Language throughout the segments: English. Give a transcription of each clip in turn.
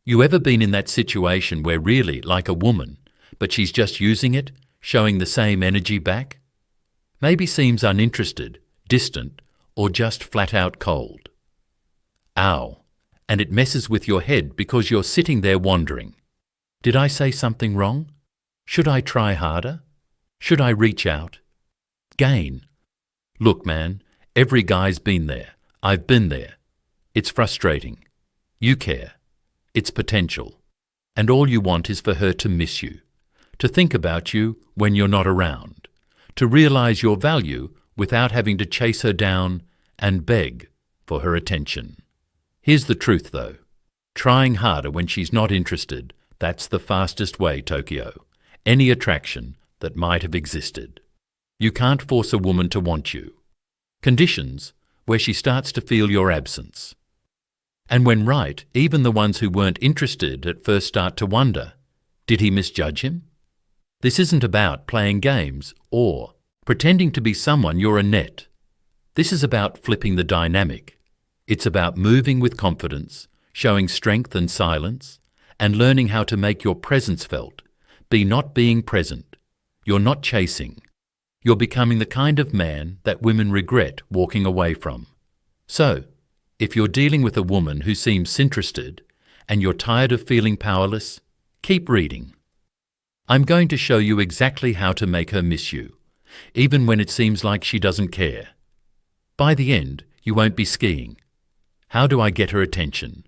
You ever been in that situation where really, like a woman, but she's just using it, showing the same energy back? Maybe seems uninterested, distant, or just flat out cold. Ow. And it messes with your head because you're sitting there wondering, did I say something wrong? Should I try harder? Should I reach out? Gain. Look, man, every guy's been there. I've been there. It's frustrating. You care. It's potential. And all you want is for her to miss you, to think about you when you're not around, to realize your value without having to chase her down and beg for her attention. Here's the truth, though. Trying harder when she's not interested, that's the fastest way, Tokyo. Any attraction that might have existed. You can't force a woman to want you. Conditions where she starts to feel your absence. And when right, even the ones who weren't interested at first start to wonder, did he misjudge him? This isn't about playing games or pretending to be someone you're a net. This is about flipping the dynamic. It's about moving with confidence, showing strength and silence, and learning how to make your presence felt. Be not being present. You're not chasing. You're becoming the kind of man that women regret walking away from. So, if you're dealing with a woman who seems interested and you're tired of feeling powerless, keep reading. I'm going to show you exactly how to make her miss you, even when it seems like she doesn't care. By the end, you won't be skiing. How do I get her attention?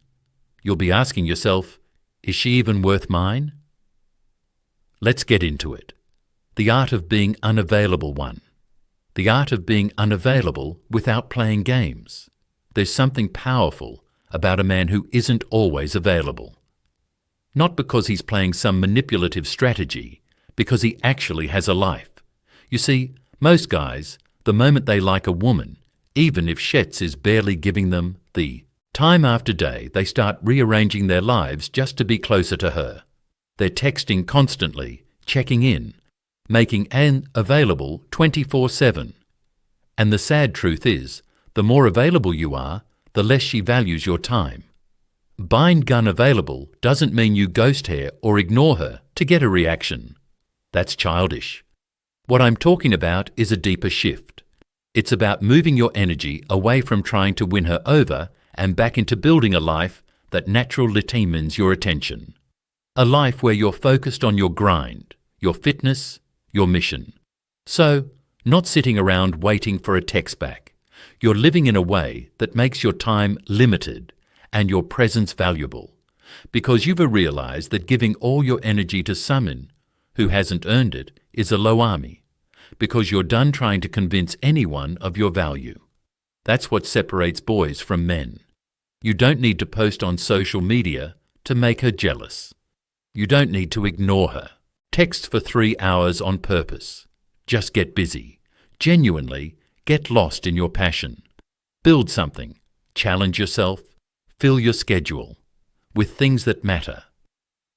You'll be asking yourself, is she even worth mine? Let's get into it. The Art of Being Unavailable 1. The art of being unavailable without playing games. There's something powerful about a man who isn't always available. Not because he's playing some manipulative strategy, because he actually has a life. You see, most guys, the moment they like a woman, even if Shetz is barely giving them the time after day, they start rearranging their lives just to be closer to her. They're texting constantly, checking in, making Anne available 24/7. And the sad truth is, the more available you are, the less she values your time. Bind gun available doesn't mean you ghost her or ignore her to get a reaction. That's childish. What I'm talking about is a deeper shift. It's about moving your energy away from trying to win her over and back into building a life that naturally demands your attention. A life where you're focused on your grind, your fitness, your mission. So, not sitting around waiting for a text back. You're living in a way that makes your time limited and your presence valuable, because you've realized that giving all your energy to someone who hasn't earned it is a low army, because you're done trying to convince anyone of your value. That's what separates boys from men. You don't need to post on social media to make her jealous. You don't need to ignore her. Text for 3 hours on purpose. Just get busy. Genuinely, get lost in your passion. Build something. Challenge yourself. Fill your schedule with things that matter.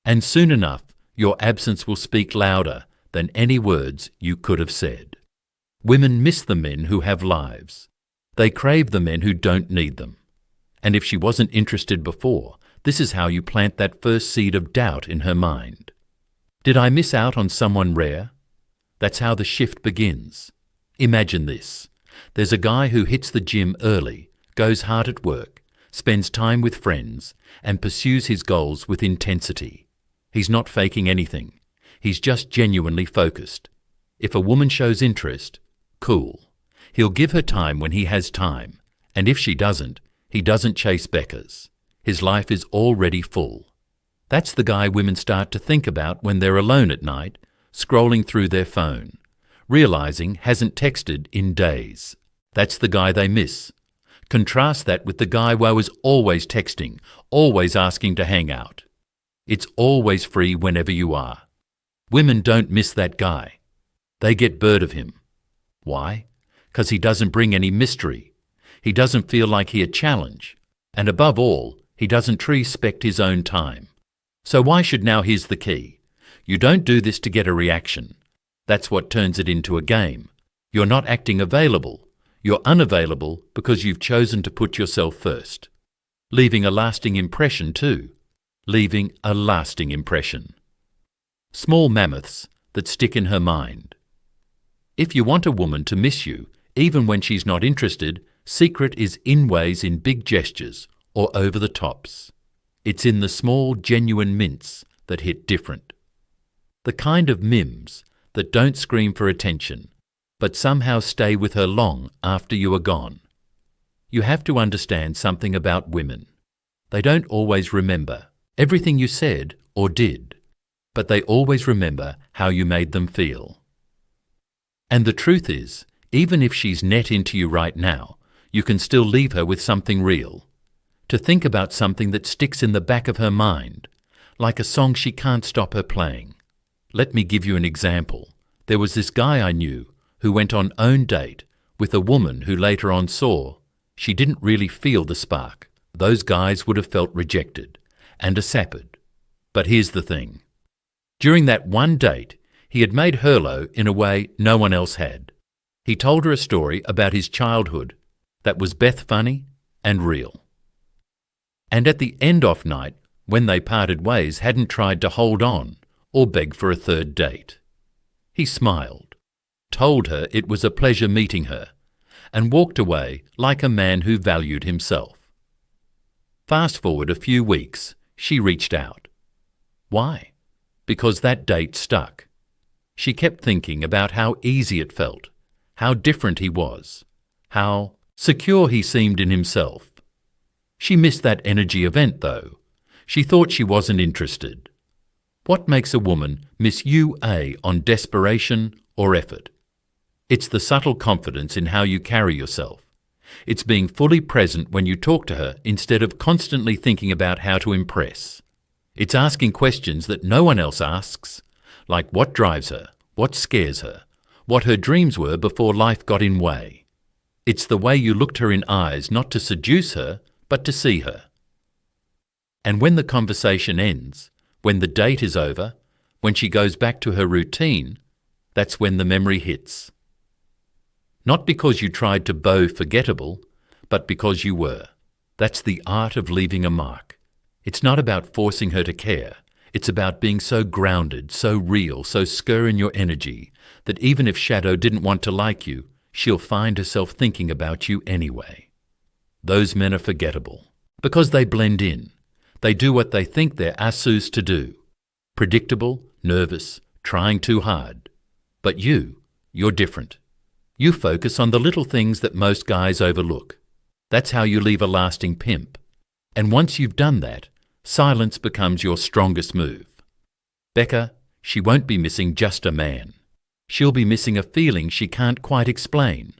And soon enough, your absence will speak louder than any words you could have said. Women miss the men who have lives. They crave the men who don't need them. And if she wasn't interested before, this is how you plant that first seed of doubt in her mind. Did I miss out on someone rare? That's how the shift begins. Imagine this. There's a guy who hits the gym early, goes hard at work, spends time with friends, and pursues his goals with intensity. He's not faking anything. He's just genuinely focused. If a woman shows interest, cool. He'll give her time when he has time, and if she doesn't, he doesn't chase Beckers. His life is already full. That's the guy women start to think about when they're alone at night, scrolling through their phone, realizing hasn't texted in days. That's the guy they miss. Contrast that with the guy who was always texting, always asking to hang out. It's always free whenever you are. Women don't miss that guy. They get bored of him. Why? 'Cause he doesn't bring any mystery. He doesn't feel like he a challenge. And above all, he doesn't respect his own time. So why should now? Here's the key. You don't do this to get a reaction. That's what turns it into a game. You're not acting available. You're unavailable because you've chosen to put yourself first. Leaving a lasting impression too. leaving a lasting impression. Small mammoths that stick in her mind. If you want a woman to miss you, even when she's not interested, secret is in ways in big gestures or over the tops. It's in the small, genuine mints that hit different. The kind of mims that don't scream for attention, but somehow stay with her long after you are gone. You have to understand something about women. They don't always remember everything you said or did, but they always remember how you made them feel. And the truth is, even if she's net into you right now, you can still leave her with something real. To think about something that sticks in the back of her mind, like a song she can't stop her playing. Let me give you an example. There was this guy I knew who went on own date with a woman who later on saw she didn't really feel the spark. Those guys would have felt rejected and a sappered. But here's the thing. During that one date, he had made Herlo in a way no one else had. He told her a story about his childhood that was Beth funny and real. And at the end-off night, when they parted ways, hadn't tried to hold on or beg for a third date. He smiled, told her it was a pleasure meeting her, and walked away like a man who valued himself. Fast forward a few weeks, she reached out. Why? Because that date stuck. She kept thinking about how easy it felt, how different he was, how secure he seemed in himself. She missed that energy event, though. She thought she wasn't interested. What makes a woman miss you on desperation or effort? It's the subtle confidence in how you carry yourself. It's being fully present when you talk to her instead of constantly thinking about how to impress. It's asking questions that no one else asks, like what drives her, what scares her, what her dreams were before life got in way. It's the way you looked her in eyes not to seduce her, but to see her. And when the conversation ends, when the date is over, when she goes back to her routine, that's when the memory hits. Not because you tried to bow forgettable, but because you were. That's the art of leaving a mark. It's not about forcing her to care. It's about being so grounded, so real, so secure in your energy, that even if Shadow didn't want to like you, she'll find herself thinking about you anyway. Those men are forgettable, because they blend in. They do what they think they're asus to do. Predictable, nervous, trying too hard. But you're different. You focus on the little things that most guys overlook. That's how you leave a lasting pimp. And once you've done that, silence becomes your strongest move. Becca, she won't be missing just a man. She'll be missing a feeling she can't quite explain.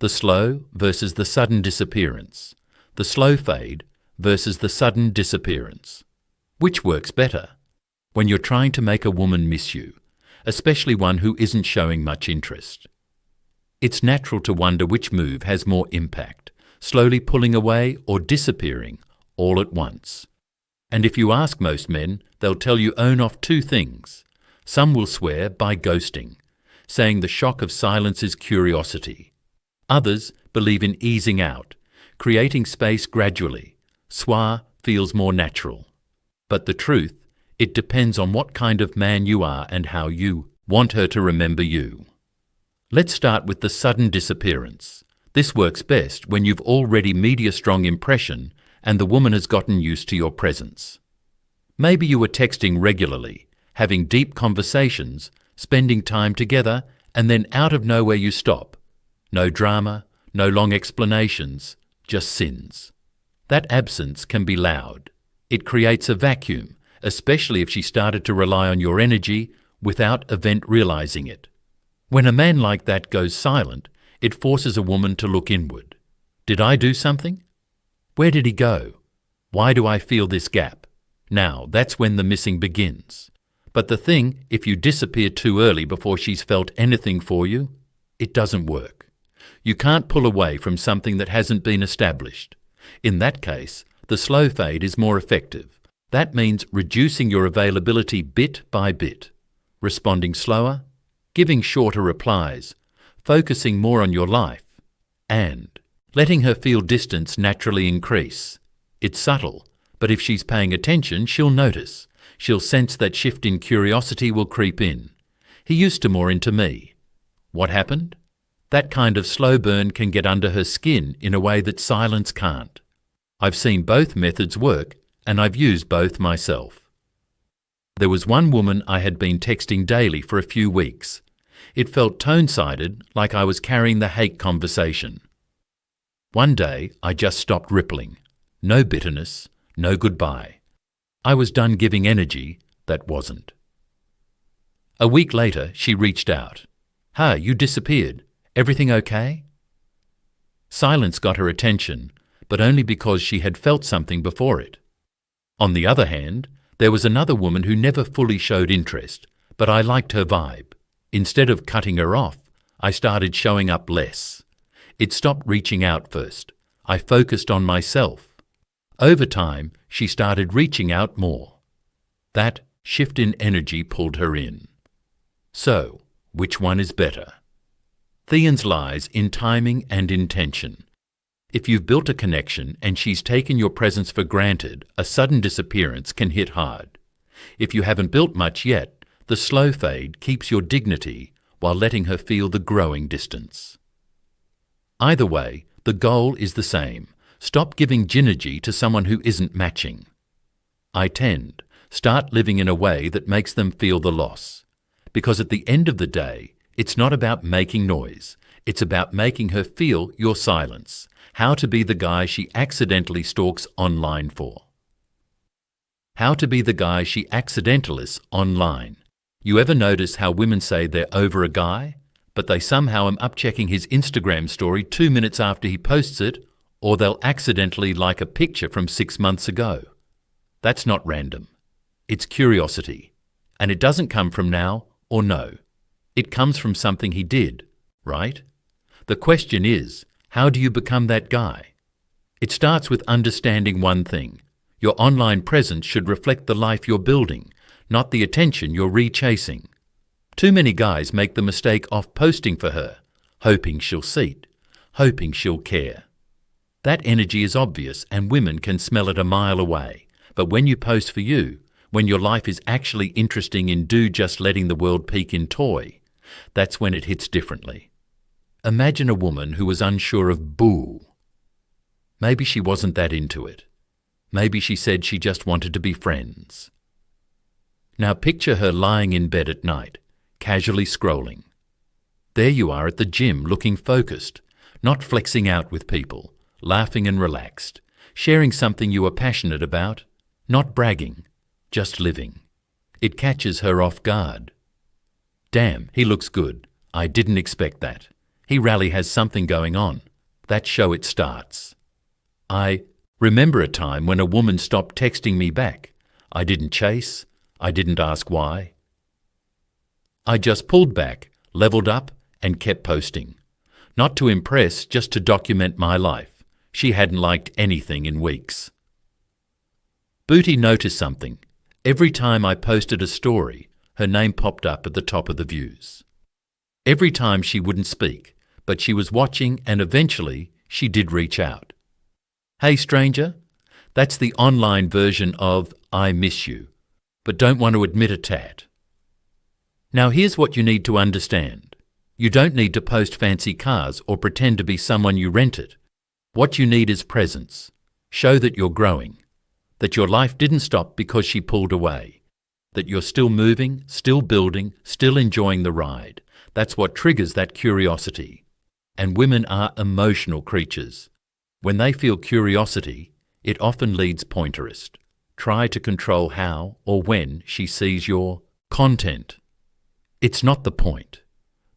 The slow versus the sudden disappearance. The slow fade versus the sudden disappearance. Which works better? When you're trying to make a woman miss you, especially one who isn't showing much interest. It's natural to wonder which move has more impact, slowly pulling away or disappearing all at once. And if you ask most men, they'll tell you own off two things. Some will swear by ghosting, saying the shock of silence is curiosity. Others believe in easing out, creating space gradually. Soir feels more natural. But the truth, it depends on what kind of man you are and how you want her to remember you. Let's start with the sudden disappearance. This works best when you've already made a strong impression and the woman has gotten used to your presence. Maybe you were texting regularly, having deep conversations, spending time together, and then out of nowhere you stop. No drama, no long explanations, just sins. That absence can be loud. It creates a vacuum, especially if she started to rely on your energy without event realizing it. When a man like that goes silent, it forces a woman to look inward. Did I do something? Where did he go? Why do I feel this gap? Now, that's when the missing begins. But the thing, if you disappear too early before she's felt anything for you, it doesn't work. You can't pull away from something that hasn't been established. In that case, the slow fade is more effective. That means reducing your availability bit by bit, responding slower, giving shorter replies, focusing more on your life, and letting her feel distance naturally increase. It's subtle, But if she's paying attention, she'll notice. She'll sense that shift in curiosity will creep in. He used to more into me. What happened? That kind of slow burn can get under her skin in a way that silence can't. I've seen both methods work, and I've used both myself. There was one woman I had been texting daily for a few weeks. It felt tone-sided, like I was carrying the hate conversation. One day, I just stopped rippling. No bitterness, no goodbye. I was done giving energy that wasn't. A week later, she reached out. "Huh, you disappeared. Everything okay?" Silence got her attention, but only because she had felt something before it. On the other hand, there was another woman who never fully showed interest, but I liked her vibe. Instead of cutting her off, I started showing up less. It stopped reaching out first. I focused on myself. Over time, she started reaching out more. That shift in energy pulled her in. So, which one is better? Theans lies in timing and intention. If you've built a connection and she's taken your presence for granted, a sudden disappearance can hit hard. If you haven't built much yet, the slow fade keeps your dignity while letting her feel the growing distance. Either way, the goal is the same. Stop giving gynergy to someone who isn't matching. Start living in a way that makes them feel the loss. Because at the end of the day, it's not about making noise. It's about making her feel your silence. How to be the guy she accidentally stalks online for. How to be the guy she accidentalists online. You ever notice how women say they're over a guy, but they somehow am up checking his Instagram story 2 minutes after he posts it, or they'll accidentally like a picture from 6 months ago? That's not random. It's curiosity. And it doesn't come from now or no. It comes from something he did, right? The question is, how do you become that guy? It starts with understanding one thing. Your online presence should reflect the life you're building, not the attention you're rechasing. Too many guys make the mistake of posting for her, hoping she'll see it, hoping she'll care. That energy is obvious and women can smell it a mile away. But when you post for you, when your life is actually interesting in just letting the world peek in toy, that's when it hits differently. Imagine a woman who was unsure of boo. Maybe she wasn't that into it. Maybe she said she just wanted to be friends. Now picture her lying in bed at night, casually scrolling. There you are at the gym looking focused, not flexing out with people, laughing and relaxed, sharing something you are passionate about, not bragging, just living. It catches her off guard. Damn, he looks good. I didn't expect that. He really has something going on. That's how it starts. I remember a time when a woman stopped texting me back. I didn't chase. I didn't ask why. I just pulled back, leveled up, and kept posting. Not to impress, just to document my life. She hadn't liked anything in weeks. Booty noticed something. Every time I posted a story, her name popped up at the top of the views. Every time she wouldn't speak, but she was watching and eventually she did reach out. Hey stranger, that's the online version of I miss you, but don't want to admit a tat. Now here's what you need to understand. You don't need to post fancy cars or pretend to be someone you rented. What you need is presence. Show that you're growing, that your life didn't stop because she pulled away, that you're still moving, still building, still enjoying the ride. That's what triggers that curiosity. And women are emotional creatures. When they feel curiosity, it often leads pointerist. Try to control how or when she sees your content. It's not the point.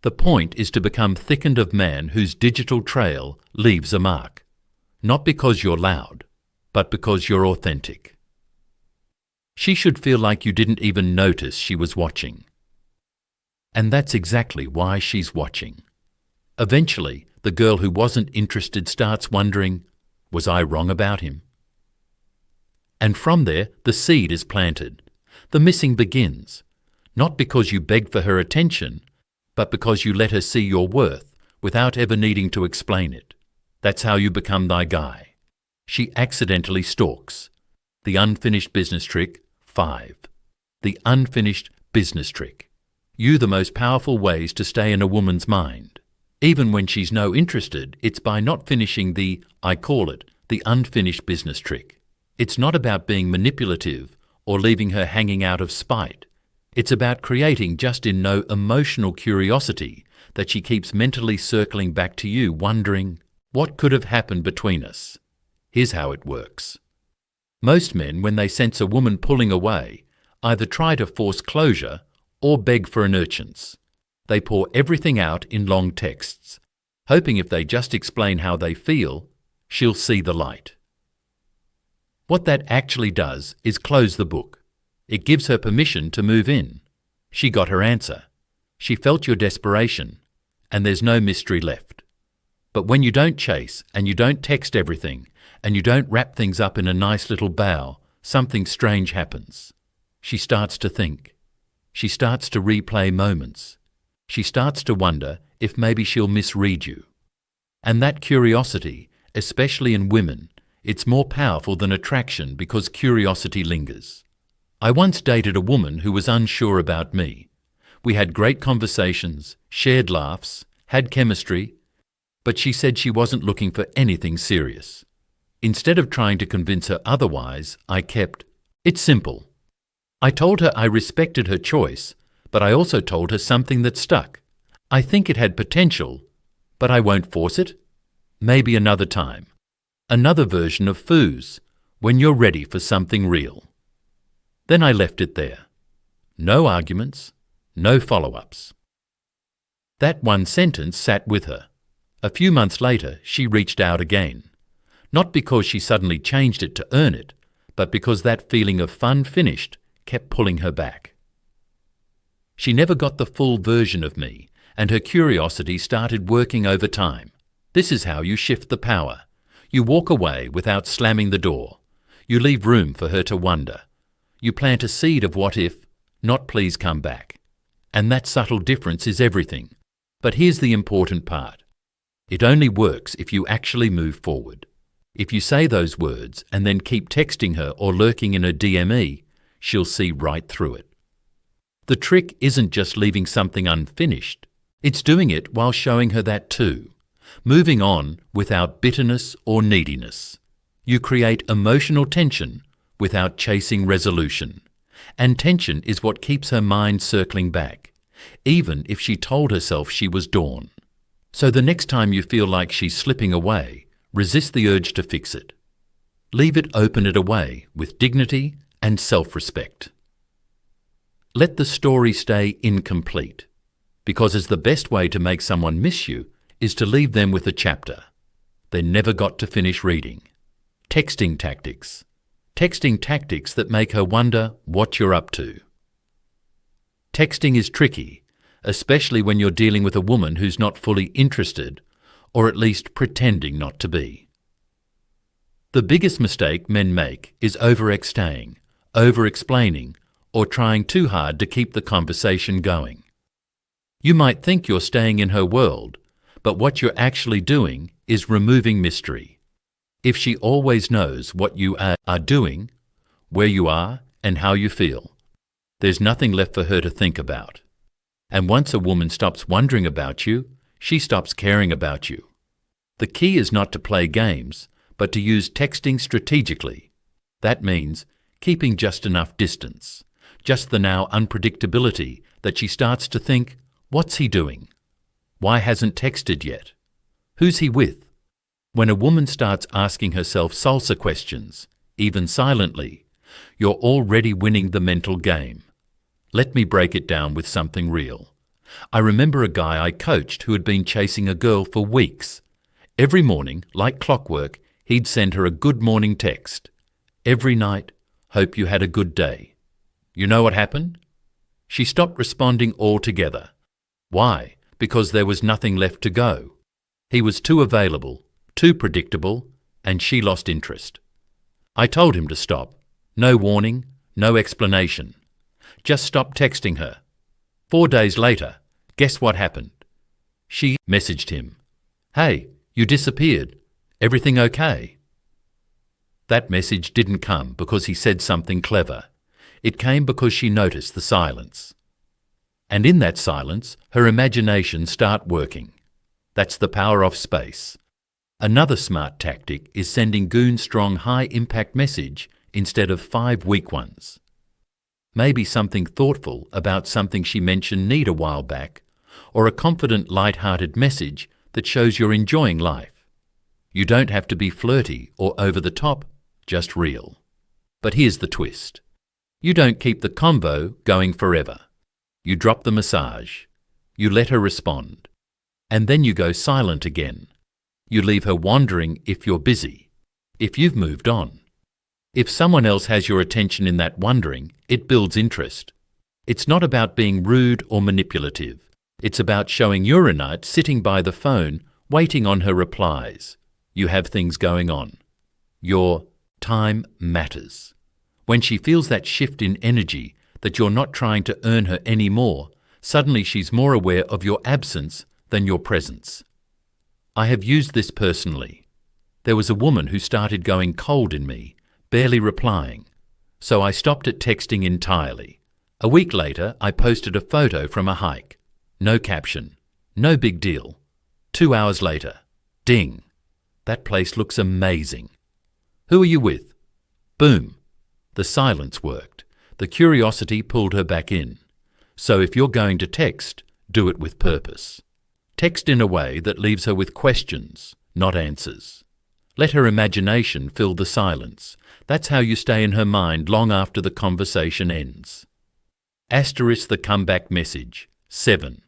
The point is to become thickened of man whose digital trail leaves a mark. Not because you're loud, but because you're authentic. She should feel like you didn't even notice she was watching. And that's exactly why she's watching. Eventually, the girl who wasn't interested starts wondering, was I wrong about him? And from there, the seed is planted. The missing begins, not because you begged for her attention, but because you let her see your worth without ever needing to explain it. That's how you become thy guy. She accidentally stalks. The unfinished business trick 5. The unfinished business trick. The most powerful ways to stay in a woman's mind. Even when she's no interested, it's by not finishing I call it, the unfinished business trick. It's not about being manipulative or leaving her hanging out of spite. It's about creating just in no emotional curiosity that she keeps mentally circling back to you, wondering, what could have happened between us? Here's how it works. Most men, when they sense a woman pulling away, either try to force closure or beg for an urchins. They pour everything out in long texts, hoping if they just explain how they feel, she'll see the light. What that actually does is close the book. It gives her permission to move in. She got her answer. She felt your desperation, and there's no mystery left. But when you don't chase, and you don't text everything, and you don't wrap things up in a nice little bow, something strange happens. She starts to think. She starts to replay moments. She starts to wonder if maybe she'll misread you. And that curiosity, especially in women, it's more powerful than attraction because curiosity lingers. I once dated a woman who was unsure about me. We had great conversations, shared laughs, had chemistry, but she said she wasn't looking for anything serious. Instead of trying to convince her otherwise, I kept, "It's simple." I told her I respected her choice, but I also told her something that stuck. I think it had potential, but I won't force it. Maybe another time. Another version of foos, when you're ready for something real. Then I left it there. No arguments, no follow-ups. That one sentence sat with her. A few months later, she reached out again. Not because she suddenly changed it to earn it, but because that feeling of fun finished kept pulling her back. She never got the full version of me, and her curiosity started working over time. This is how you shift the power. You walk away without slamming the door. You leave room for her to wonder. You plant a seed of what if, not please come back. And that subtle difference is everything. But here's the important part. It only works if you actually move forward. If you say those words and then keep texting her or lurking in her DME, she'll see right through it. The trick isn't just leaving something unfinished. It's doing it while showing her that too. Moving on without bitterness or neediness. You create emotional tension without chasing resolution. And tension is what keeps her mind circling back, even if she told herself she was dawn. So the next time you feel like she's slipping away, resist the urge to fix it. Leave it, open it away with dignity and self-respect. Let the story stay incomplete, because it's the best way to make someone miss you is to leave them with a chapter they never got to finish reading. Texting tactics. Texting tactics that make her wonder what you're up to. Texting is tricky, especially when you're dealing with a woman who's not fully interested, or at least pretending not to be. The biggest mistake men make is overextaying, over-explaining, or trying too hard to keep the conversation going. You might think you're staying in her world, but what you're actually doing is removing mystery. If she always knows what you are doing, where you are, and how you feel, there's nothing left for her to think about. And once a woman stops wondering about you, she stops caring about you. The key is not to play games, but to use texting strategically. That means keeping just enough distance, just the now unpredictability that she starts to think, what's he doing? Why hasn't texted yet? Who's he with? When a woman starts asking herself salsa questions, even silently, you're already winning the mental game. Let me break it down with something real. I remember a guy I coached who had been chasing a girl for weeks. Every morning, like clockwork, he'd send her a good morning text. Every night, hope you had a good day. You know what happened? She stopped responding altogether. Why? Because there was nothing left to go. He was too available, too predictable, and she lost interest. I told him to stop. No warning, no explanation. Just stop texting her. 4 days later, guess what happened? She messaged him. Hey, you disappeared. Everything okay? That message didn't come because he said something clever. It came because she noticed the silence. And in that silence, her imagination started working. That's the power of space. Another smart tactic is sending Goon's strong high-impact message instead of 5 weak ones. Maybe something thoughtful about something she mentioned neat a while back, or a confident, light-hearted message that shows you're enjoying life. You don't have to be flirty or over the top, just real. But here's the twist. You don't keep the convo going forever. You drop the massage. You let her respond. And then you go silent again. You leave her wondering if you're busy, if you've moved on. If someone else has your attention in that wondering, it builds interest. It's not about being rude or manipulative. It's about showing Uranite sitting by the phone, waiting on her replies. You have things going on. Your time matters. When she feels that shift in energy, that you're not trying to earn her anymore, suddenly she's more aware of your absence than your presence. I have used this personally. There was a woman who started going cold in me, barely replying. So I stopped at texting entirely. A week later, I posted a photo from a hike. No caption. No big deal. 2 hours later. Ding. That place looks amazing. Who are you with? Boom. The silence worked. The curiosity pulled her back in. So if you're going to text, do it with purpose. Text in a way that leaves her with questions, not answers. Let her imagination fill the silence. That's how you stay in her mind long after the conversation ends. Asterisk the comeback message. 7.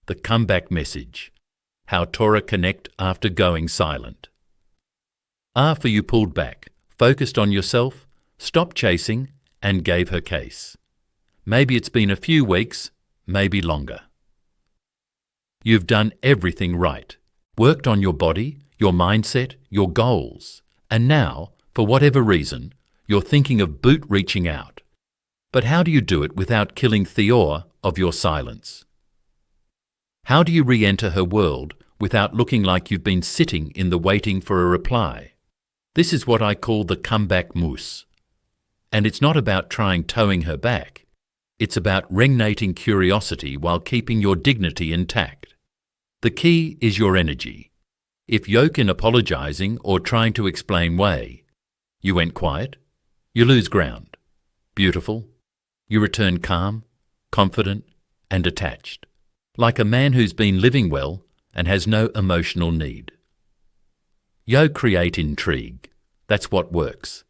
The comeback message. How Torah connect after going silent. After you pulled back, focused on yourself, stopped chasing, and gave her case. Maybe it's been a few weeks, maybe longer. You've done everything right. Worked on your body, your mindset, your goals. And now, for whatever reason, you're thinking of boot reaching out. But how do you do it without killing Theor of your silence? How do you re-enter her world without looking like you've been sitting in the waiting for a reply? This is what I call the comeback mousse. And it's not about trying towing her back. It's about regnating curiosity while keeping your dignity intact. The key is your energy. If yoke in apologizing or trying to explain way, you went quiet, you lose ground. Beautiful. You return calm, confident, and attached. Like a man who's been living well and has no emotional need. Yo create intrigue. That's what works.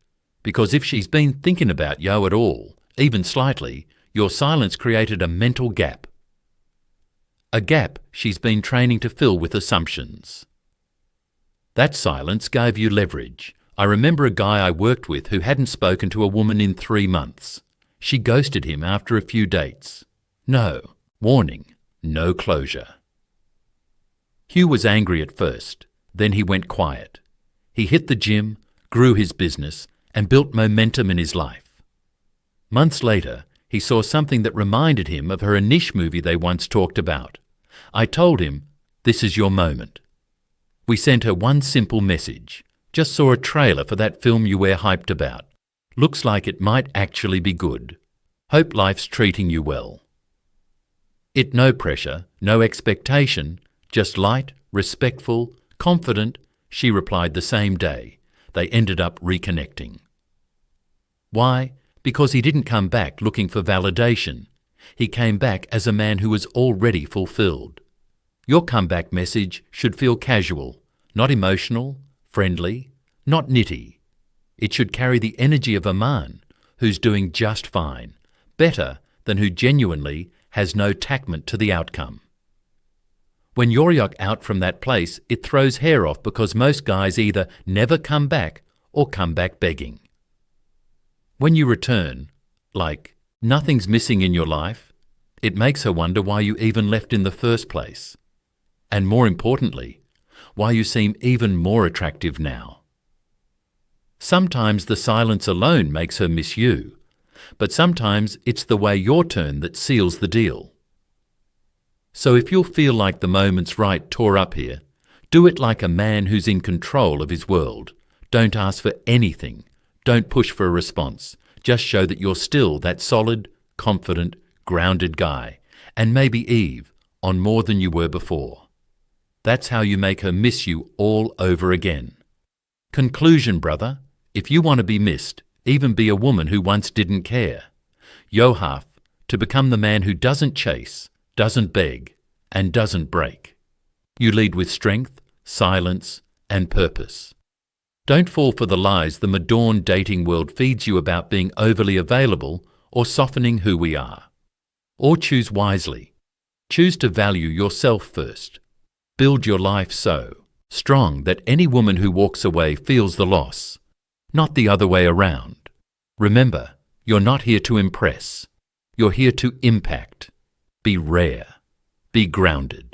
Because if she's been thinking about yo at all, even slightly, your silence created a mental gap. A gap she's been training to fill with assumptions. That silence gave you leverage. I remember a guy I worked with who hadn't spoken to a woman in 3 months. She ghosted him after a few dates. No. Warning. No closure. Hugh was angry at first. Then he went quiet. He hit the gym, grew his business, and built momentum in his life. Months later, he saw something that reminded him of her niche movie they once talked about. I told him, "This is your moment." We sent her one simple message. "Just saw a trailer for that film you were hyped about. Looks like it might actually be good. Hope life's treating you well." It no pressure, no expectation, just light, respectful, confident, she replied the same day. They ended up reconnecting. Why? Because he didn't come back looking for validation. He came back as a man who was already fulfilled. Your comeback message should feel casual, not emotional, friendly, not nitty. It should carry the energy of a man who's doing just fine, better than who genuinely has no attachment to the outcome. When you're out from that place, it throws hair off because most guys either never come back or come back begging. When you return, like nothing's missing in your life, it makes her wonder why you even left in the first place. And more importantly, why you seem even more attractive now. Sometimes the silence alone makes her miss you, but sometimes it's the way your turn that seals the deal. So if you'll feel like the moment's right tore up here, do it like a man who's in control of his world. Don't ask for anything, Don't push for a response. Just show that you're still that solid, confident, grounded guy, and maybe Eve, on more than you were before. That's how you make her miss you all over again. Conclusion, brother, if you want to be missed, even be a woman who once didn't care. You have to become the man who doesn't chase, doesn't beg, and doesn't break. You lead with strength, silence, and purpose. Don't fall for the lies the adorned dating world feeds you about being overly available or softening who we are. Or choose wisely. Choose to value yourself first. Build your life so strong that any woman who walks away feels the loss, not the other way around. Remember, you're not here to impress. You're here to impact. Be rare. Be grounded.